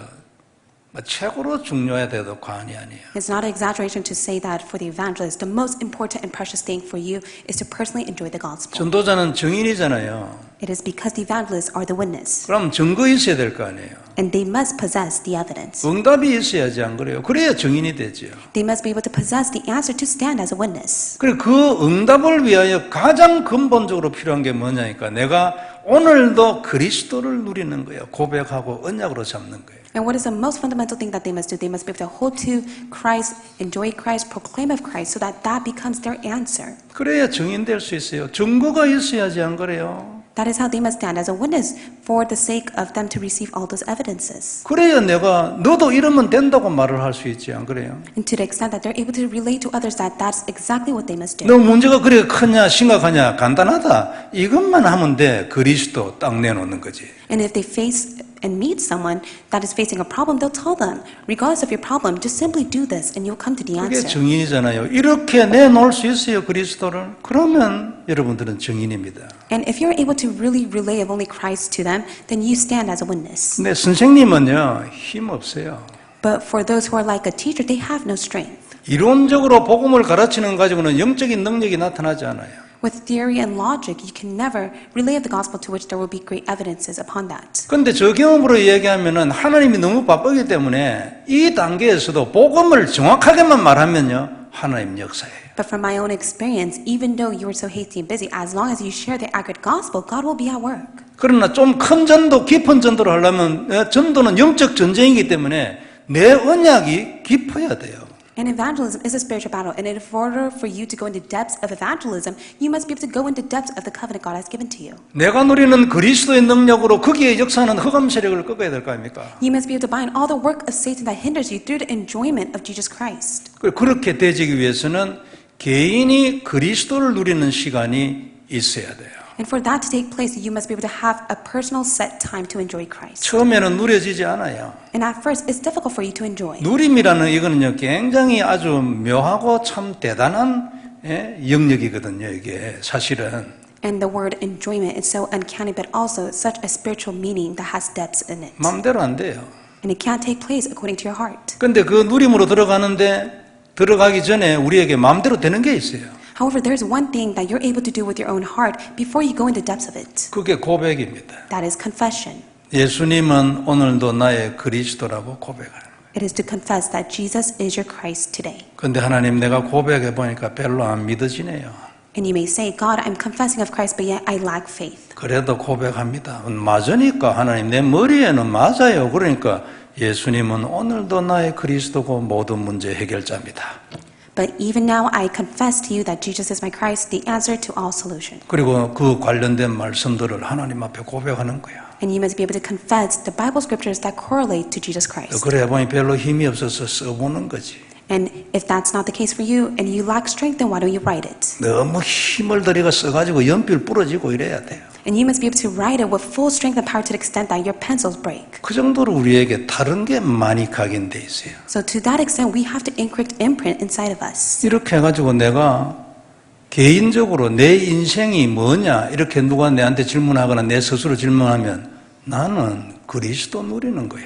Speaker 1: 최고로 중요해야 돼도 과언이 아니에요.
Speaker 2: It's not an exaggeration to say that for the evangelist, the most important and precious thing for you is to personally enjoy the gospel.
Speaker 1: 전도자는 증인이잖아요.
Speaker 2: It is because the evangelists are the witness.
Speaker 1: 그럼 증거 있어야 될 거 아니에요.
Speaker 2: And they must possess the evidence.
Speaker 1: 응답이 있어야지 안 그래요? 그래야 증인이 되죠.
Speaker 2: They must be able to possess the answer to stand as a witness.
Speaker 1: 그리고 그 응답을 위하여 가장 근본적으로 필요한 게 뭐냐니까 내가 오늘도 그리스도를 누리는 거예요. 고백하고 언약으로 잡는 거예요.
Speaker 2: And what is the most fundamental thing that they must do? They must be able to hold to Christ, enjoy Christ, proclaim of Christ, so that that becomes their answer.
Speaker 1: 그래야 증인 될 수 있어요. 증거가 있어야지 안 그래요?
Speaker 2: That is how they must stand as a witness for the sake of them to receive all those evidences.
Speaker 1: 그래야 내가 너도 이러면 된다고 말을 할 수 있지 안 그래요?
Speaker 2: And to the extent that they're able to relate to others that that's exactly what they must do.
Speaker 1: 너 문제가 그래 크냐 심각하냐 간단하다 이것만 하면 돼. 그리스도 딱 내놓는 거지.
Speaker 2: And if they face and meet someone that is facing a problem, they'll tell them, regardless of your problem, just simply do this and you'll come to the
Speaker 1: 그게
Speaker 2: answer.
Speaker 1: 증인이잖아요. 이렇게 내놓을 수 있어요 그리스도를. 그러면 여러분들은 증인입니다.
Speaker 2: And if you're able to really relay of only Christ to them, then you stand as a witness.
Speaker 1: 근데 선생님은요 힘 없어요.
Speaker 2: But for those who are like a teacher, they have no strength.
Speaker 1: 이론적으로 복음을 가르치는 것 가지고는 영적인 능력이 나타나지 않아요.
Speaker 2: With theory and logic, you can never relay the gospel to which there will be great evidences upon that.
Speaker 1: 그런데 저 경험으로 얘기하면은 하나님이 너무 바쁘기 때문에 이 단계에서도 복음을 정확하게만 말하면요 하나님 역사예요.
Speaker 2: But from my own experience, even though you are so hasty and busy, as long as you share the accurate gospel, God will be at work.
Speaker 1: 그러나 좀 큰 전도, 깊은 전도를 하려면 전도는 영적 전쟁이기 때문에 내 언약이 깊어야 돼요.
Speaker 2: And evangelism is a spiritual battle, and in order for you to go into depths of evangelism, you must be able to go into depths of the covenant God has given to you.
Speaker 1: 내가 누리는 그리스도의 능력으로 거기에 역사하는 흑암 세력을 꺾어야 될 거 아닙니까?
Speaker 2: You must be able to bind all the work of Satan that hinders you through the enjoyment of Jesus Christ.
Speaker 1: 그렇게 되기 위해서는 개인이 그리스도를 누리는 시간이 있어야 돼요.
Speaker 2: And for that to take place, you must be able to have a personal set time to enjoy Christ.
Speaker 1: 처음에는 누려지지 않아요.
Speaker 2: And at first, it's difficult for you to enjoy.
Speaker 1: 누림이라는 이거는요 굉장히 아주 묘하고 참 대단한 영역이거든요. 이게 사실은.
Speaker 2: And the word enjoyment is so uncanny, but also such a spiritual meaning that has depths in it.
Speaker 1: 마음대로 안 돼요.
Speaker 2: And it can't take place according to your heart.
Speaker 1: 근데 그 누림으로 들어가기 전에 우리에게 마음대로 되는 게 있어요.
Speaker 2: However, there's one thing that you're able to do with your own heart before you go into the depths of it.
Speaker 1: 그게 고백입니다.
Speaker 2: That is confession.
Speaker 1: 예수님은 오늘도 나의 그리스도라고 고백하는 거예요.
Speaker 2: It is to confess that Jesus is your Christ today.
Speaker 1: 근데 하나님 내가 고백해 보니까 별로 안 믿어지네요.
Speaker 2: And you may say, God, I'm confessing of Christ, but yet I lack faith.
Speaker 1: 그래도 고백합니다. 맞으니까 하나님 내 머리에는 맞아요. 그러니까 예수님은 오늘도 나의 그리스도고 모든 문제 해결자입니다.
Speaker 2: But even now, I confess to you that Jesus is my Christ, the answer to all solution.
Speaker 1: 그리고 그 관련된 말씀들을 하나님 앞에 고백하는 거야.
Speaker 2: And you must be able to confess the Bible scriptures that correlate to Jesus Christ.
Speaker 1: 그래 보니 별로 힘이 없어서 써보는 거지.
Speaker 2: And if that's not the case for you, and you lack strength, then why don't you write it?
Speaker 1: 너무 힘을 들이가 써가지고 연필 부러지고 이래야 돼요.
Speaker 2: And you must be able to write it with full strength and power to the extent that your pencils break.
Speaker 1: 그 정도로 우리에게 다른 게 많이 각인돼 있어요.
Speaker 2: So to that extent, we have to imprint inside of us.
Speaker 1: 이렇게 해가지고 내가 개인적으로 내 인생이 뭐냐 이렇게 누가 내한테 질문하거나 내 스스로 질문하면 나는 그리스도 누리는 거야.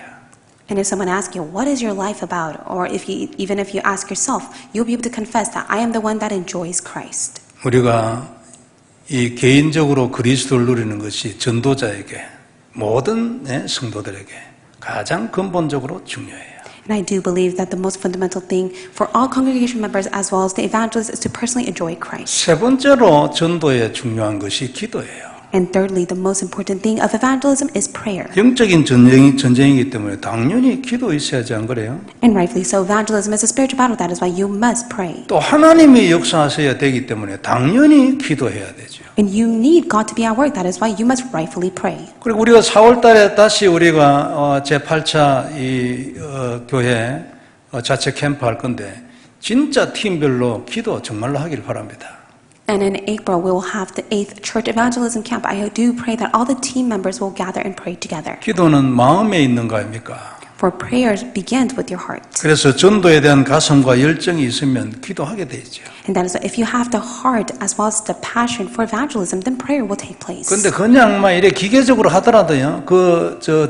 Speaker 2: And if someone asks you, what is your life about? Or even if you ask yourself, you'll be able to confess that I am the one that enjoys Christ.
Speaker 1: 우리가 이 개인적으로 그리스도를 누리는 것이 전도자에게 모든 성도들에게 가장 근본적으로 중요해요.
Speaker 2: And I do believe that the most fundamental thing for all congregation members as well as the evangelists is to personally enjoy Christ.
Speaker 1: 세 번째로 전도에 중요한 것이 기도예요.
Speaker 2: And thirdly, the most important thing of evangelism is prayer.
Speaker 1: 영적인 전쟁이기 때문에 당연히 기도 있어야지 안 그래요?
Speaker 2: And rightfully so, evangelism is a spiritual battle. That is why you must pray.
Speaker 1: 또 하나님이 역사하셔야 되기 때문에 당연히 기도해야 되죠.
Speaker 2: And you need God to be at work. That is why you must rightfully pray.
Speaker 1: 그리고 우리가 4월 달에 다시 우리가 제8차 교회 자체 캠프 할 건데 진짜 팀별로 기도 정말로 하길 바랍니다.
Speaker 2: And in April, we will have the 8th Church Evangelism Camp. I do pray that all the team members will gather and pray together.
Speaker 1: 기도는 마음에 있는 거 아닙니까?
Speaker 2: For prayers begins with your heart.
Speaker 1: 그래서 전도에 대한 가슴과 열정이 있으면 기도하게 되죠.
Speaker 2: And that is why if you have the heart as well as the passion for evangelism, then prayer will take place.
Speaker 1: 근데 그냥만 이래 기계적으로 하더라도요,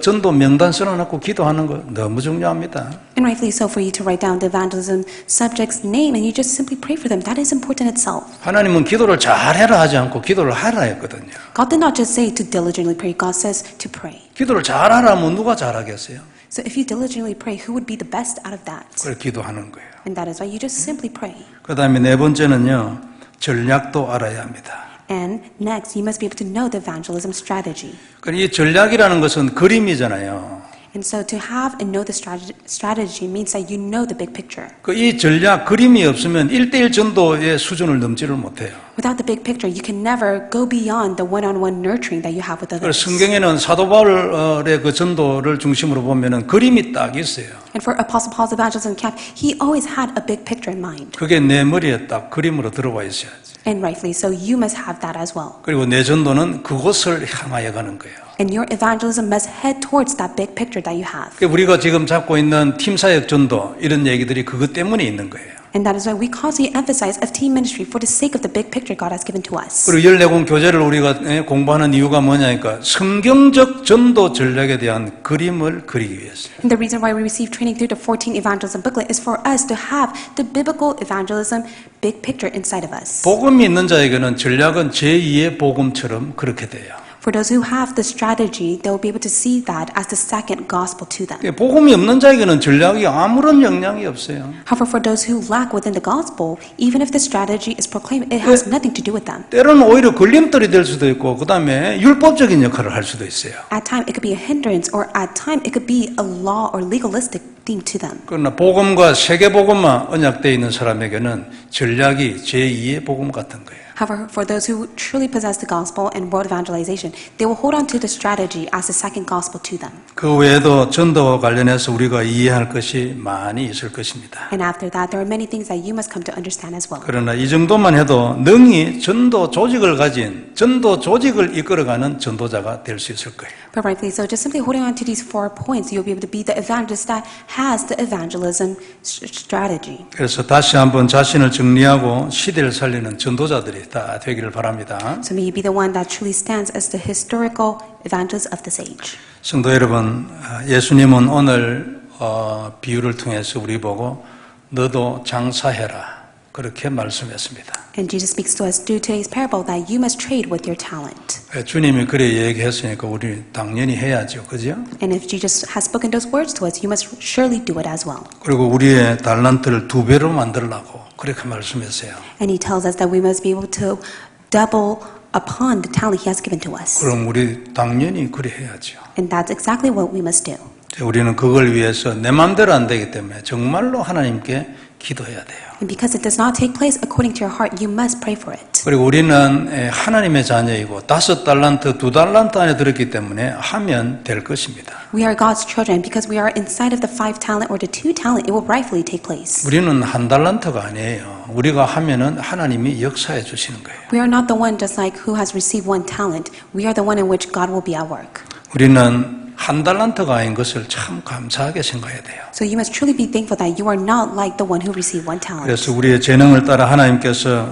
Speaker 1: 전도 명단 써놓고 기도하는 거 너무 중요합니다.
Speaker 2: And rightfully so, for you to write down the evangelism subject's name and you just simply pray for them, that is important itself.
Speaker 1: 하나님은 기도를 잘해라 하지 않고 기도를 하라 했거든요.
Speaker 2: God did not just say to diligently pray, God says to pray.
Speaker 1: 기도를 잘하라 하면 누가 잘하겠어요?
Speaker 2: So if you diligently pray, who would be the best out of that?
Speaker 1: 그래 기도하는 거예요.
Speaker 2: And that is why you just simply pray.
Speaker 1: 그 다음에 네 번째는요, 전략도 알아야 합니다.
Speaker 2: And next, you must be able to know the evangelism strategy.
Speaker 1: 이 전략이라는 것은 그림이잖아요.
Speaker 2: And so to have and know the strategy means that you know the big picture.
Speaker 1: 이 전략 그림이 없으면 1대1 전도의 수준을 넘지를 못해요.
Speaker 2: Without the big picture, you can never go beyond the one-on-one nurturing that you have with
Speaker 1: 그래서
Speaker 2: others.
Speaker 1: 성경에는 사도 바울의 그 전도를 중심으로 보면은 그림이 딱 있어요.
Speaker 2: And for Apostle Paul's evangelism camp, he always had a big picture in mind.
Speaker 1: 그게 내 머리에 딱 그림으로 들어와 있어야지.
Speaker 2: And rightfully so, you must have that as well.
Speaker 1: 그리고 내 전도는 그곳을 향하여 가는 거예요.
Speaker 2: And your evangelism must head towards that big picture that you have.
Speaker 1: 우리가 지금 잡고 있는 팀사역 전도 이런 얘기들이 그것 때문에 있는 거예요.
Speaker 2: And that is why we constantly emphasize of team ministry for the sake of the big picture God has given to us.
Speaker 1: 그리고 14권 교재를 우리가 공부하는 이유가 뭐냐니까 성경적 전도 전략에 대한 그림을 그리기 위해서요.
Speaker 2: And the reason why we receive training through the 14 evangelism booklet is for us to have the biblical evangelism big picture inside of us.
Speaker 1: 복음이 있는 자에게는 전략은 제2의 복음처럼 그렇게 돼요.
Speaker 2: For those who have the strategy, they will be able to see that as the second gospel to them.
Speaker 1: 복음이 없는 자에게는 전략이 아무런 영향이 없어요.
Speaker 2: However, for those who lack within the gospel, even if the strategy is proclaimed, it has nothing to do with them.
Speaker 1: 때로는 오히려 걸림돌이 될 수도 있고 그 다음에 율법적인 역할을 할 수도 있어요.
Speaker 2: At time, it could be a hindrance, or at time, it could be a law or legalistic thing to them.
Speaker 1: 그러나 복음과 세계복음만 언약되어 있는 사람에게는 전략이 제2의 복음 같은 거예요.
Speaker 2: However, for those who truly possess the gospel and world evangelization, they will hold on to the strategy as the second gospel to them.
Speaker 1: 그 외에도 전도와 관련해서 우리가 이해할 것이 많이 있을 것입니다.
Speaker 2: And after that, there are many things that you must come to understand as well.
Speaker 1: 그러나 이 정도만 해도 능히 전도 조직을 가진 전도 조직을 이끌어가는 전도자가 될 수 있을 거예요.
Speaker 2: But rightfully so, just simply holding on to these 4 points, you'll be able to be the evangelist that has the evangelism strategy.
Speaker 1: 그래서 다시 한번 자신을 정리하고 시대를 살리는 전도자들이 다 되기를 바랍니다.
Speaker 2: So may you be the one that truly stands as the historical evangelist of this age.
Speaker 1: 성도 여러분, 예수님은 오늘 비유를 통해서 우리 보고 너도 장사해라 그렇게 말씀했습니다.
Speaker 2: And Jesus speaks to us through today's parable that you must trade with your talent.
Speaker 1: 주님이 그래 얘기했으니까 우리 당연히 해야죠, 그죠?
Speaker 2: And if Jesus has spoken those words to us, you must surely do it as well.
Speaker 1: 그리고 우리의 달란트를 2배로 만들라고 그렇게 말씀했어요.
Speaker 2: And he tells us that we must be able to double upon the talent he has given to us.
Speaker 1: 그럼 우리 당연히 그래 해야죠.
Speaker 2: And that's exactly what we must do.
Speaker 1: 우리는 그걸 위해서 내 마음대로 안 되기 때문에 정말로 하나님께 기도해야 돼요.
Speaker 2: And because it does not take place according to your heart, you must pray for it.
Speaker 1: 그리고 우리는 하나님의 자녀이고 5달란트, 2달란트 안에 들었기 때문에 하면 될 것입니다.
Speaker 2: We are God's children. Because we are inside of the 5 talent or the 2 talent, it will rightfully take place.
Speaker 1: 우리는 1달란트가 아니에요. 우리가 하면은 하나님이 역사해 주시는 거예요.
Speaker 2: We are not the one just like who has received 1 talent. We are the one in which God will be at work.
Speaker 1: 우리는 1달란트가 아닌 것을 참 감사하게 생각해야 돼요.
Speaker 2: So you must truly be thankful that you are not like the one who received 1 talent.
Speaker 1: 그래서 우리의 재능을 따라 하나님께서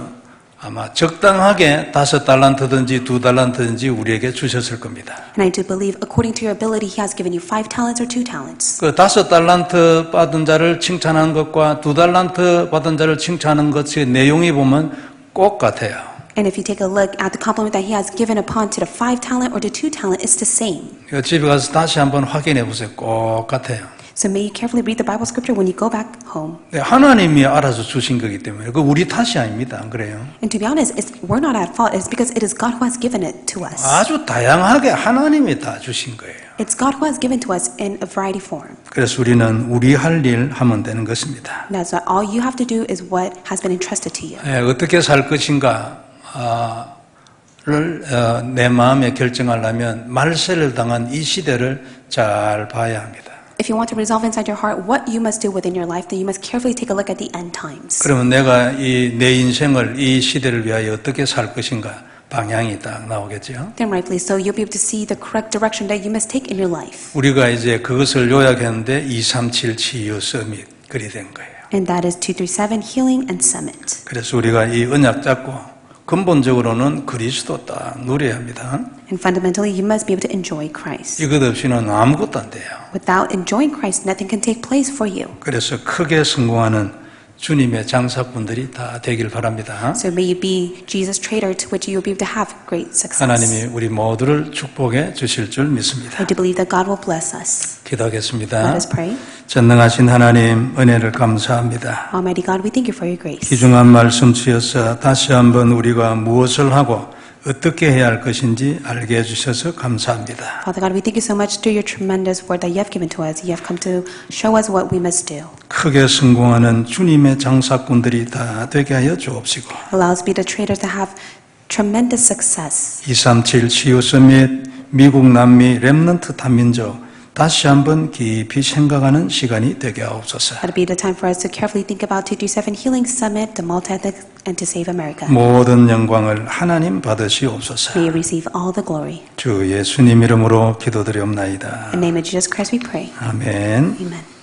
Speaker 1: 아마 적당하게 5달란트든지 2달란트든지 우리에게 주셨을 겁니다.
Speaker 2: And I do believe, according to your ability, He has given you 5 talents or 2 talents.
Speaker 1: 그 5달란트 받은 자를 칭찬하는 것과 2달란트 받은 자를 칭찬하는 것의 내용이 보면 꼭 같아요.
Speaker 2: And if you take a look at the compliment that He has given upon to the 5 talent or the 2 talent, it's the same.
Speaker 1: 집에 가서 다시 한번 확인해 보세요. 꼭 같아요.
Speaker 2: So may you carefully read the Bible scripture when you go back home.
Speaker 1: 네, 하나님이 알아서 주신 거기 때문에 그 우리 탓이 아닙니다. 안 그래요?
Speaker 2: And to be honest, we're not at fault. It's because it is God who has given it to us.
Speaker 1: 아주 다양하게 하나님이 다 주신 거예요.
Speaker 2: It's God who has given to us in a variety form.
Speaker 1: 그래서 우리는 우리 할 일 하면 되는 것입니다.
Speaker 2: That's why all you have to do is what has been entrusted to you.
Speaker 1: 예, 어떻게 살 것인가 내 마음에 결정하려면 말세를 당한 이 시대를 잘 봐야 합니다.
Speaker 2: If you want to resolve inside your heart what you must do within your life, then you must carefully take a look at the end times.
Speaker 1: 그러면 내가 내 인생을 이 시대를 위하여 어떻게 살 것인가 방향이 딱 나오겠죠.
Speaker 2: Then rightly so, you'll be able to see the correct direction that you must take in your life.
Speaker 1: 우리가 이제 그것을 요약했는데 237 치유 서밋 그리 된 거예요.
Speaker 2: And that is 237 Healing and Summit.
Speaker 1: 그래서 우리가 이 언약 잡고 근본적으로는 그리스도 딱 누려야 합니다.
Speaker 2: And fundamentally, you must be able to enjoy Christ.
Speaker 1: 이것 없이는 아무것도 안 돼요.
Speaker 2: Without enjoying Christ, nothing can take place for you.
Speaker 1: 그래서 크게 성공하는 주님의 장사꾼들이 다 되길 바랍니다.
Speaker 2: So may you be Jesus' trader to which you will be able to have great success.
Speaker 1: 하나님이 우리 모두를 축복해 주실 줄 믿습니다.
Speaker 2: I do believe that God will bless us.
Speaker 1: 기도하겠습니다.
Speaker 2: Let us pray.
Speaker 1: 전능하신 하나님 은혜를 감사합니다.
Speaker 2: Almighty God, we thank you for your grace.
Speaker 1: 귀중한 말씀 주셔서 다시 한번 우리가 무엇을 하고 어떻게 해야 할 것인지 알게 해주셔서 감사합니다.
Speaker 2: Father God, we thank you so much through your tremendous word that you have given to us. You have come to show us what we must do.
Speaker 1: 크게 성공하는 주님의 장사꾼들이 다 되게 하여 주옵시고
Speaker 2: Allow us to be the traders that have tremendous success.
Speaker 1: 237 치유 서밋 미국 남미 렘넌트 탄민족 다시 한번 깊이 생각하는 시간이 되게 하옵소서.
Speaker 2: Let it be the time for us to carefully think about 237 Healing Summit, the multi-ethnic, and to save America.
Speaker 1: 모든 영광을 하나님 받으시옵소서.
Speaker 2: May you receive all the glory.
Speaker 1: 주 예수님 이름으로 기도드리옵나이다.
Speaker 2: In the name of Jesus Christ we pray.
Speaker 1: 아멘.
Speaker 2: Amen.